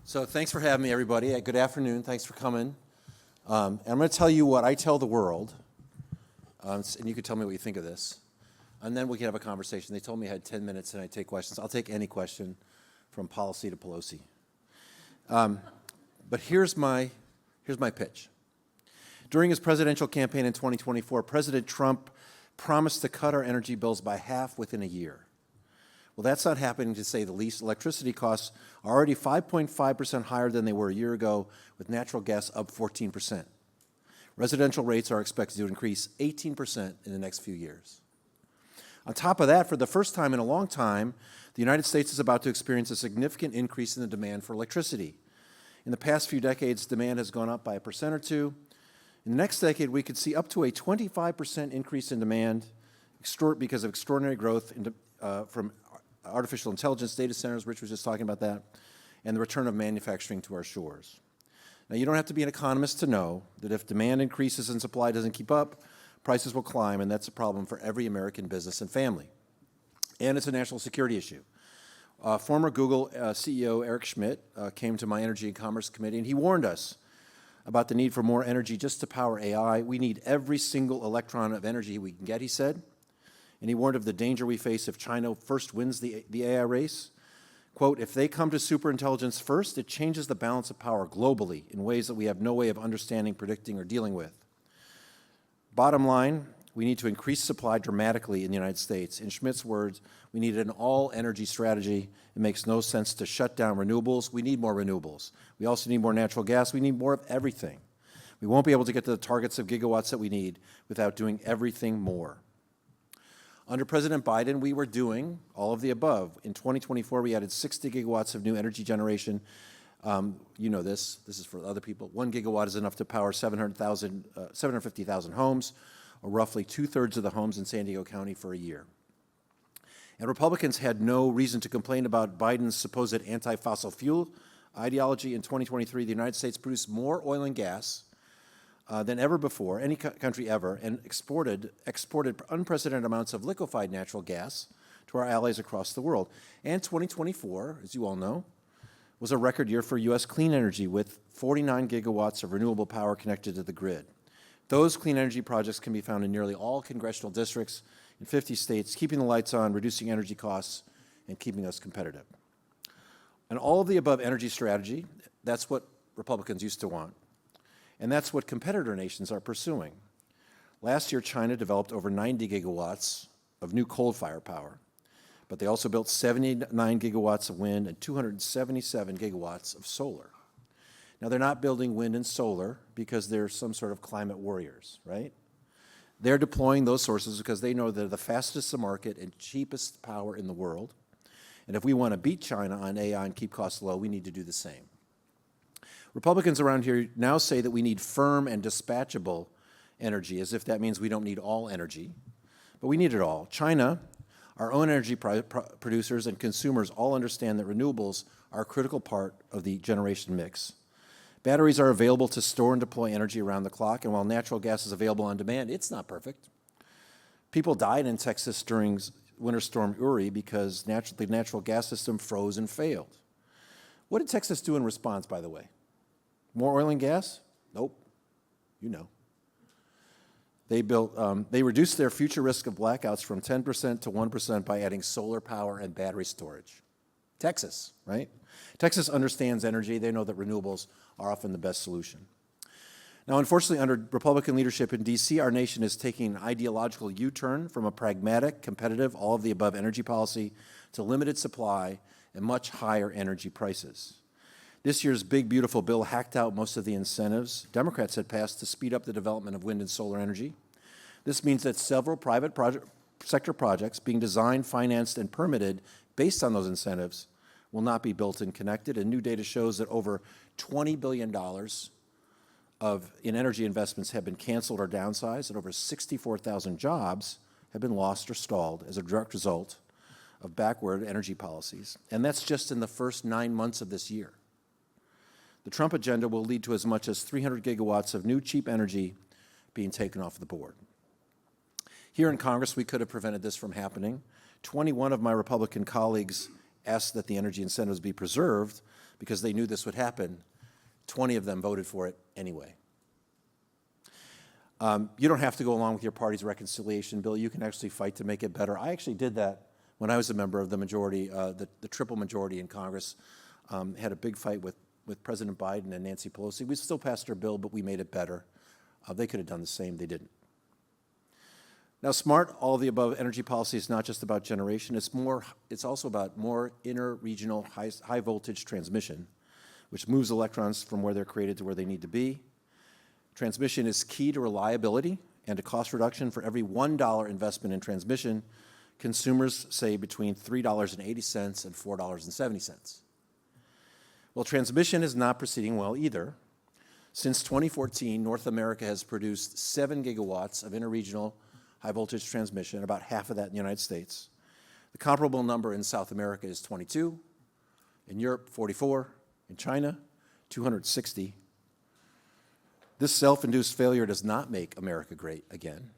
So thanks for having me, everybody. Good afternoon. Thanks for coming. And I'm going to tell you what I tell the world, and you can tell me what you think of this. And then we can have a conversation. They told me I had 10 minutes and I'd take questions. I'll take any question from policy to Pelosi. But here's my pitch. During his presidential campaign in 2024, President Trump promised to cut our energy bills by half within a year. Well, that's not happening, to say the least. Electricity costs are already 5.5% higher than they were a year ago, with natural gas up 14%. Residential rates are expected to increase 18% in the next few years. On top of that, for the first time in a long time, the United States is about to experience a significant increase in the demand for electricity. In the past few decades, demand has gone up by 1% or 2%. In the next decade, we could see up to a 25% increase in demand because of extraordinary growth from artificial intelligence data centers. Rich was just talking about that, and the return of manufacturing to our shores. Now, you don't have to be an economist to know that if demand increases and supply doesn't keep up, prices will climb, and that's a problem for every American business and family. And it's a national security issue. Former Google CEO Eric Schmidt came to my Energy and Commerce Committee, and he warned us about the need for more energy just to power AI. We need every single electron of energy we can get, he said. And he warned of the danger we face if China first wins the AI race. Quote, if they come to superintelligence first, it changes the balance of power globally in ways that we have no way of understanding, predicting, or dealing with. Bottom line, we need to increase supply dramatically in the United States. In Schmidt's words, we need an all-energy strategy. It makes no sense to shut down renewables. We need more renewables. We also need more natural gas. We need more of everything. We won't be able to get to the targets of gigawatts that we need without doing everything more. Under President Biden, we were doing all of the above. In 2024, we added 60 gigawatts of new energy generation. You know this. This is for other people. 1 gigawatt is enough to power 750,000 homes, or roughly 2/3 of the homes in San Diego County for a year. And Republicans had no reason to complain about Biden's supposed anti-fossil fuel ideology. In 2023, the United States produced more oil and gas than ever before, any country ever, and exported unprecedented amounts of liquefied natural gas to our allies across the world. And 2024, as you all know, was a record year for U.S. clean energy, with 49 gigawatts of renewable power connected to the grid. Those clean energy projects can be found in nearly all congressional districts in 50 states, keeping the lights on, reducing energy costs, and keeping us competitive. And all of the above energy strategy, that's what Republicans used to want. And that's what competitor nations are pursuing. Last year, China developed over 90 gigawatts of new coal-fired power, but they also built 79 gigawatts of wind and 277 gigawatts of solar. Now, they're not building wind and solar because they're some sort of climate warriors, right? They're deploying those sources because they know they're the fastest to market and cheapest power in the world. And if we want to beat China on AI and keep costs low, we need to do the same. Republicans around here now say that we need firm and dispatchable energy, as if that means we don't need all energy. But we need it all. China, our own energy producers, and consumers all understand that renewables are a critical part of the generation mix. Batteries are available to store and deploy energy around the clock, and while natural gas is available on demand, it's not perfect. People died in Texas during Winter Storm Uri because the natural gas system froze and failed. What did Texas do in response, by the way? More oil and gas? Nope. You know. They reduced their future risk of blackouts from 10% to 1% by adding solar power and battery storage. Texas, right? Texas understands energy. They know that renewables are often the best solution. Now, unfortunately, under Republican leadership in D.C., our nation is taking an ideological U-turn from a pragmatic, competitive, all-of-the-above energy policy to limited supply and much higher energy prices. This year's big, beautiful bill hacked out most of the incentives Democrats had passed to speed up the development of wind and solar energy. This means that several private sector projects being designed, financed, and permitted based on those incentives will not be built and connected. And new data shows that over $20 billion in energy investments have been canceled or downsized, and over 64,000 jobs have been lost or stalled as a direct result of backward energy policies. And that's just in the first 9 months of this year. The Trump agenda will lead to as much as 300 gigawatts of new cheap energy being taken off the board. Here in Congress, we could have prevented this from happening. 21 of my Republican colleagues asked that the energy incentives be preserved because they knew this would happen. 20 of them voted for it anyway. You don't have to go along with your party's reconciliation bill. You can actually fight to make it better. I actually did that when I was a member of the majority, the triple majority in Congress. Had a big fight with President Biden and Nancy Pelosi. We still passed our bill, but we made it better. They could have done the same. They didn't. Now, smart, all of the above energy policy is not just about generation. It's also about more inter-regional high voltage transmission, which moves electrons from where they're created to where they need to be. Transmission is key to reliability and to cost reduction. For every $1 investment in transmission, consumers save between $3.80 and $4.70. Well, transmission is not proceeding well either. Since 2014, North America has produced 7 gigawatts of interregional high voltage transmission, about half of that in the United States. The comparable number in South America is 22, in Europe 44, in China 260. This self-induced failure does not make America great again,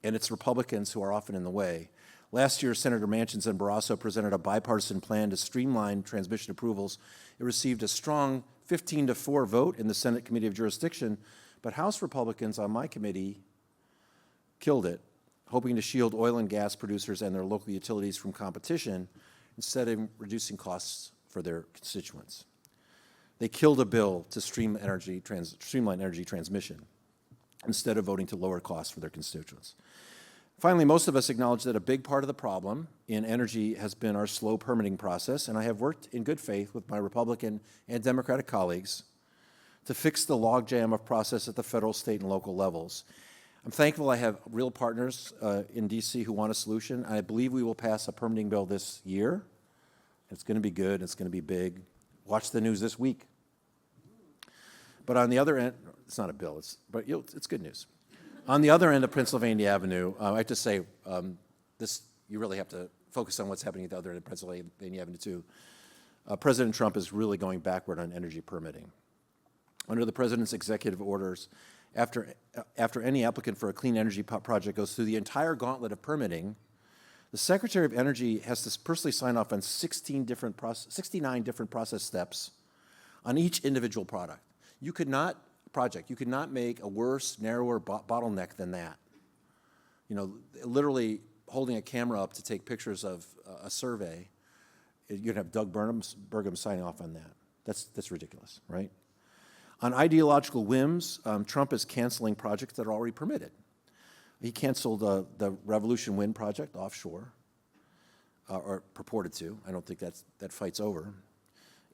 and it's Republicans who are often in the way. Last year, Senator Manchin and Barrasso presented a bipartisan plan to streamline transmission approvals. It received a strong 15-4 vote in the Senate Committee of Jurisdiction, but House Republicans on my committee killed it, hoping to shield oil and gas producers and their local utilities from competition instead of reducing costs for their constituents. They killed a bill to streamline energy transmission instead of voting to lower costs for their constituents. Finally, most of us acknowledge that a big part of the problem in energy has been our slow permitting process, and I have worked in good faith with my Republican and Democratic colleagues to fix the logjam of process at the federal, state, and local levels. I'm thankful I have real partners in D.C. who want a solution. I believe we will pass a permitting bill this year. It's going to be good. It's going to be big. Watch the news this week. But on the other end, it's not a bill, but it's good news. On the other end of Pennsylvania Avenue, I have to say, you really have to focus on what's happening at the other end of Pennsylvania Avenue, too. President Trump is really going backward on energy permitting. Under the president's executive orders, after any applicant for a clean energy project goes through the entire gauntlet of permitting, the Secretary of Energy has to personally sign off on 69 different process steps on each individual product. You could not make a worse, narrower bottleneck than that. You know, literally holding a camera up to take pictures of a survey, you'd have Doug Burgum signing off on that. That's ridiculous, right? On ideological whims, Trump is canceling projects that are already permitted. He canceled the Revolution Wind project offshore, or purported to. I don't think that fight's over.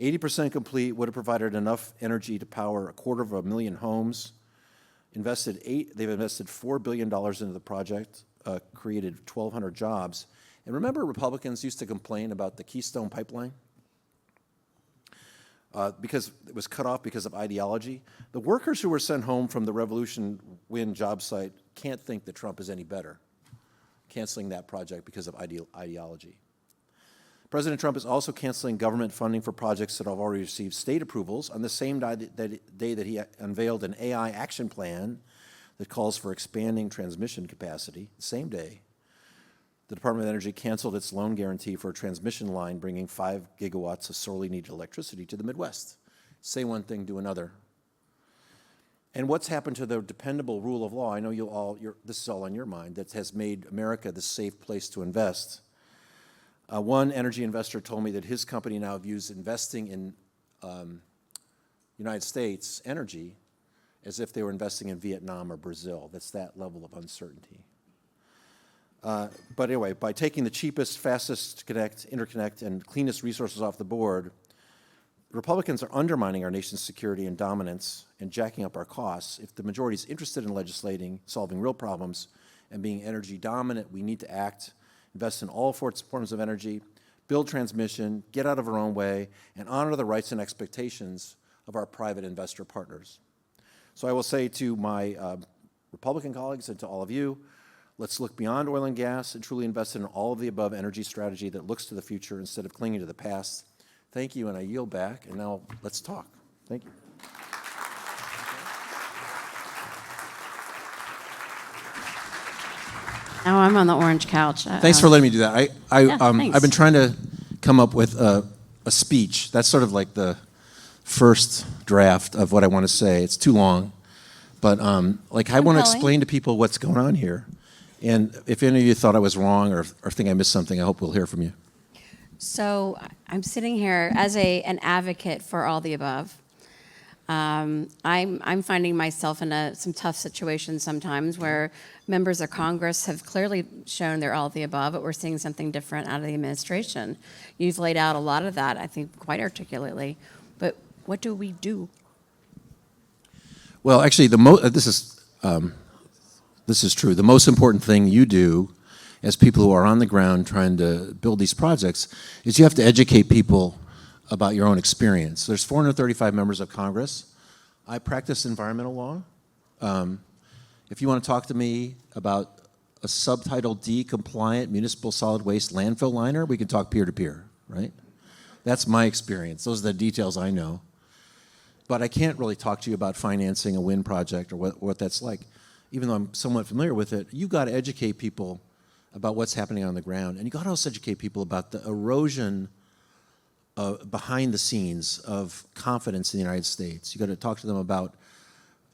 80% complete, would have provided enough energy to power 250,000 homes. They've invested $4 billion into the project, created 1,200 jobs. And remember, Republicans used to complain about the Keystone Pipeline because it was cut off because of ideology. The workers who were sent home from the Revolution Wind job site can't think that Trump is any better, canceling that project because of ideology. President Trump is also canceling government funding for projects that have already received state approvals on the same day that he unveiled an AI action plan that calls for expanding transmission capacity. The same day, the Department of Energy canceled its loan guarantee for a transmission line bringing 5 gigawatts of sorely needed electricity to the Midwest. Say one thing, do another. And what's happened to the dependable rule of law? I know this is all on your mind, that has made America the safe place to invest. One energy investor told me that his company now views investing in United States energy as if they were investing in Vietnam or Brazil. That's that level of uncertainty. But anyway, by taking the cheapest, fastest interconnect, and cleanest resources off the board, Republicans are undermining our nation's security and dominance and jacking up our costs. If the majority is interested in legislating, solving real problems, and being energy dominant, we need to act, invest in all forms of energy, build transmission, get out of our own way, and honor the rights and expectations of our private investor partners. So I will say to my Republican colleagues and to all of you, let's look beyond oil and gas and truly invest in all of the above energy strategy that looks to the future instead of clinging to the past. Thank you, and I yield back, and now let's talk. Thank you. Now I'm on the orange couch. Thanks for letting me do that. I've been trying to come up with a speech. That's sort of like the first draft of what I want to say. It's too long, but like I want to explain to people what's going on here. And if any of you thought I was wrong or think I missed something, I hope we'll hear from you. So I'm sitting here as an advocate for all the above. I'm finding myself in some tough situations sometimes where members of Congress have clearly shown they're all of the above, but we're seeing something different out of the administration. You've laid out a lot of that, I think, quite articulately. But what do we do? Well, actually, this is true. The most important thing you do as people who are on the ground trying to build these projects is you have to educate people about your own experience. There's 435 members of Congress. I practice environmental law. If you want to talk to me about a Subtitle D compliant municipal solid waste landfill liner, we can talk peer to peer, right? That's my experience. Those are the details I know. But I can't really talk to you about financing a wind project or what that's like. Even though I'm somewhat familiar with it, you've got to educate people about what's happening on the ground. And you've got to also educate people about the erosion behind the scenes of confidence in the United States. You've got to talk to them about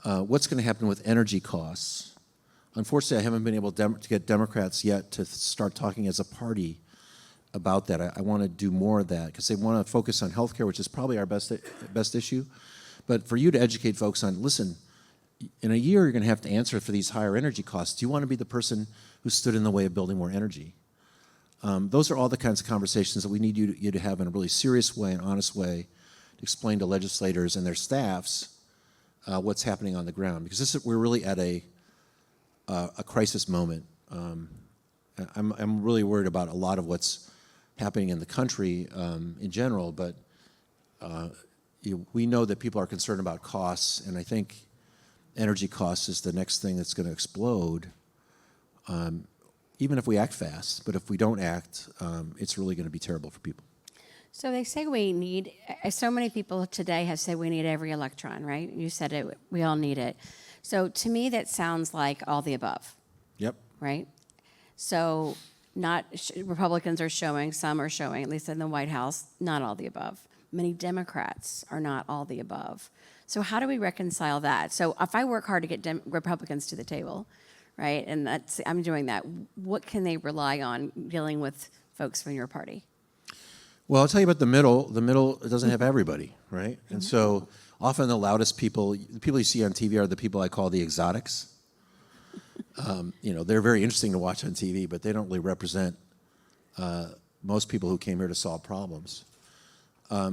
what's going to happen with energy costs. Unfortunately, I haven't been able to get Democrats yet to start talking as a party about that. I want to do more of that because they want to focus on healthcare, which is probably our best issue. But for you to educate folks on, listen, in a year you're going to have to answer for these higher energy costs. Do you want to be the person who stood in the way of building more energy? Those are all the kinds of conversations that we need you to have in a really serious way, an honest way, to explain to legislators and their staffs what's happening on the ground. Because we're really at a crisis moment. I'm really worried about a lot of what's happening in the country in general, but we know that people are concerned about costs, and I think energy costs is the next thing that's going to explode. Even if we act fast, but if we don't act, it's really going to be terrible for people. So they say we need, so many people today have said we need every electron, right? You said it, we all need it. So to me, that sounds like all the above. Yep. Right? So Republicans are showing, some are showing, at least in the White House, not all the above. Many Democrats are not all the above. So how do we reconcile that? So if I work hard to get Republicans to the table, right, and I'm doing that, what can they rely on dealing with folks from your party? Well, I'll tell you about the middle. The middle doesn't have everybody, right? And so often the loudest people, the people you see on TV are the people I call the exotics. They're very interesting to watch on TV, but they don't really represent most people who came here to solve problems.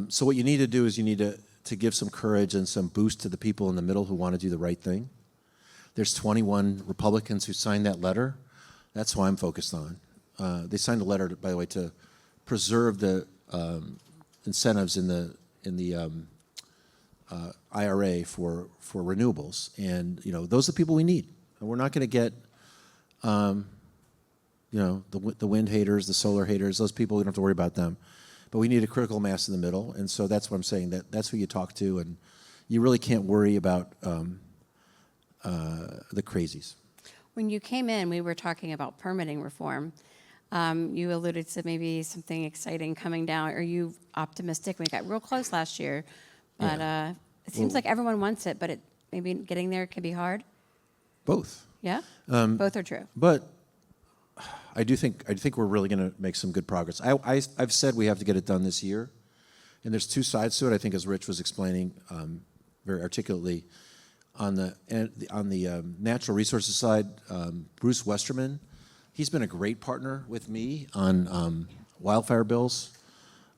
So what you need to do is you need to give some courage and some boost to the people in the middle who want to do the right thing. There's 21 Republicans who signed that letter. That's who I'm focused on. They signed a letter, by the way, to preserve the incentives in the IRA for renewables, and those are the people we need. And we're not going to get the wind haters, the solar haters. Those people, we don't have to worry about them. But we need a critical mass in the middle, and so that's what I'm saying. That's who you talk to, and you really can't worry about the crazies. When you came in, we were talking about permitting reform. You alluded to maybe something exciting coming down. Are you optimistic? We got real close last year, but it seems like everyone wants it, but maybe getting there can be hard. Both. Yeah? Both are true. But I think we're really going to make some good progress. I've said we have to get it done this year, and there's two sides to it. I think, as Rich was explaining very articulately, on the natural resources side, Bruce Westerman, he's been a great partner with me on wildfire bills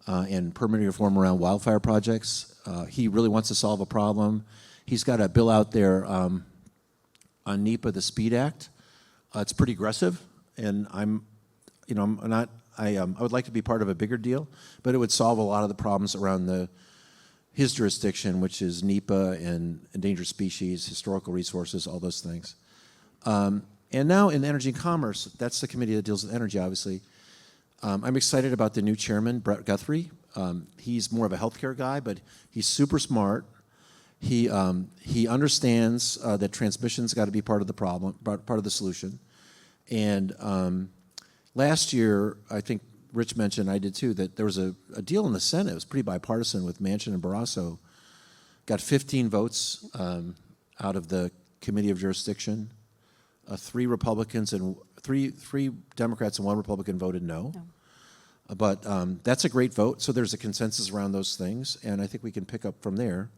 and permitting reform around wildfire projects. He really wants to solve a problem. He's got a bill out there on NEPA, the SPEED Act. It's pretty aggressive, and I would like to be part of a bigger deal, but it would solve a lot of the problems around his jurisdiction, which is NEPA and endangered species, historical resources, all those things. And now in Energy and Commerce, that's the committee that deals with energy, obviously. I'm excited about the new chairman, Brett Guthrie. He's more of a healthcare guy, but he's super smart. He understands that transmission's got to be part of the problem, part of the solution. And last year, I think Rich mentioned, I did too, that there was a deal in the Senate. It was pretty bipartisan with Manchin and Barrasso. Got 15 votes out of the committee of jurisdiction. 3 Republicans and three Democrats and 1 Republican voted no. But that's a great vote. So there's a consensus around those things, and I think we can pick up from there.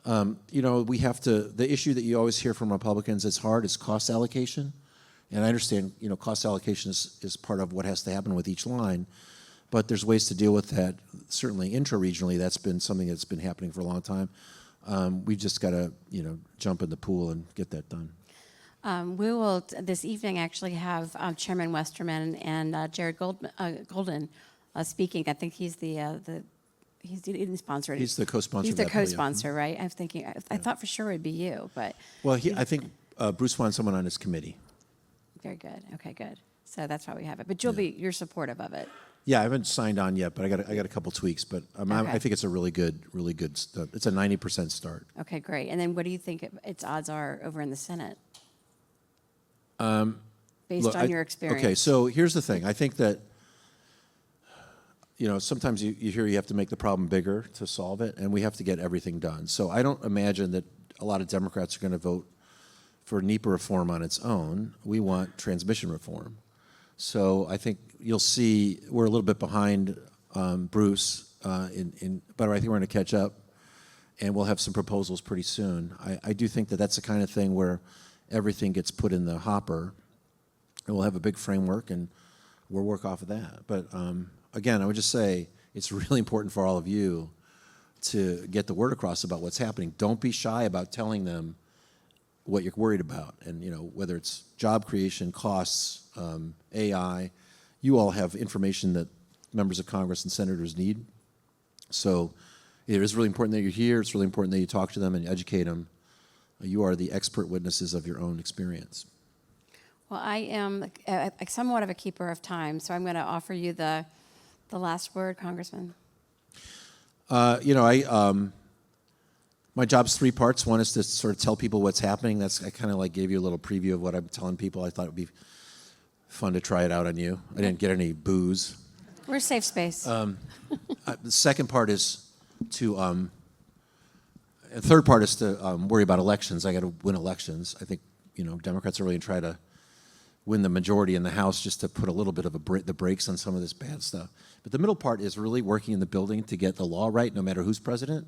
You know, we have to, the issue that you always hear from Republicans, it's hard, is cost allocation. And I understand, you know, cost allocation is part of what has to happen with each line, but there's ways to deal with that. Certainly intra-regionally, that's been something that's been happening for a long time. We've just got to, you know, jump in the pool and get that done. We will this evening actually have Chairman Westerman and Jared Golden speaking. I think he's he didn't sponsor it. He's the co-sponsor. He's the of that bill, yeah. co-sponsor, right? I'm thinking. I thought for sure it'd be you, but Well, I think Bruce wants someone on his committee. very good. Okay, good. So that's why we have it. But you're supportive of it. Yeah, I haven't signed on yet, but I got a couple tweaks. But Okay. I think it's a really good start. It's a 90% start. Okay, great. And then what do you think its odds are over in the Senate? Based Look, on your experience. Okay, so here's the thing. I think that, you know, sometimes you hear you have to make the problem bigger to solve it, and we have to get everything done. So I don't imagine that a lot of Democrats are going to vote for NEPA reform on its own. We want transmission reform. So I think you'll see we're a little bit behind Bruce, but I think we're going to catch up, and we'll have some proposals pretty soon. I do think that that's the kind of thing where everything gets put in the hopper, and we'll have a big framework, and we'll work off of that. But again, I would just say it's really important for all of you to get the word across about what's happening. Don't be shy about telling them what you're worried about, and you know, whether it's job creation, costs, AI. You all have information that members of Congress and senators need. So it is really important that you're here. It's really important that you talk to them and educate them. You are the expert witnesses of your own experience. Well, I am somewhat of a keeper of time, so I'm going to offer you the last word, Congressman. You know, my job's 3 parts. One is to sort of tell people what's happening. I kind of like gave you a little preview of what I'm telling people. I thought it would be fun to try it out on you. I didn't get any booze. We're a safe space. The second part is to, the third part is to worry about elections. I got to win elections. I think, you know, Democrats are really going to try to win the majority in the House just to put a little bit of the brakes on some of this bad stuff. But the middle part is really working in the building to get the law right, no matter who's president.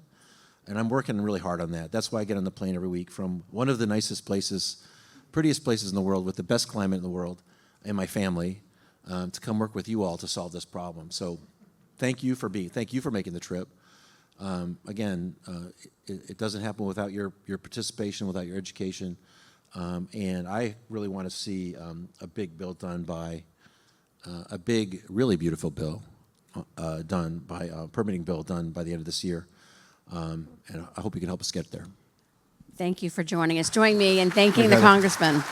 And I'm working really hard on that. That's why I get on the plane every week from one of the nicest places, prettiest places in the world, with the best climate in the world, and my family, to come work with you all to solve this problem. So thank you for making the trip. Again, it doesn't happen without your participation, without your education. And I really want to see a big bill done by, a big, really beautiful bill done by, permitting bill done by the end of this year. And I hope you can help us get there. Thank you for joining us. Join me in thanking the Congressman.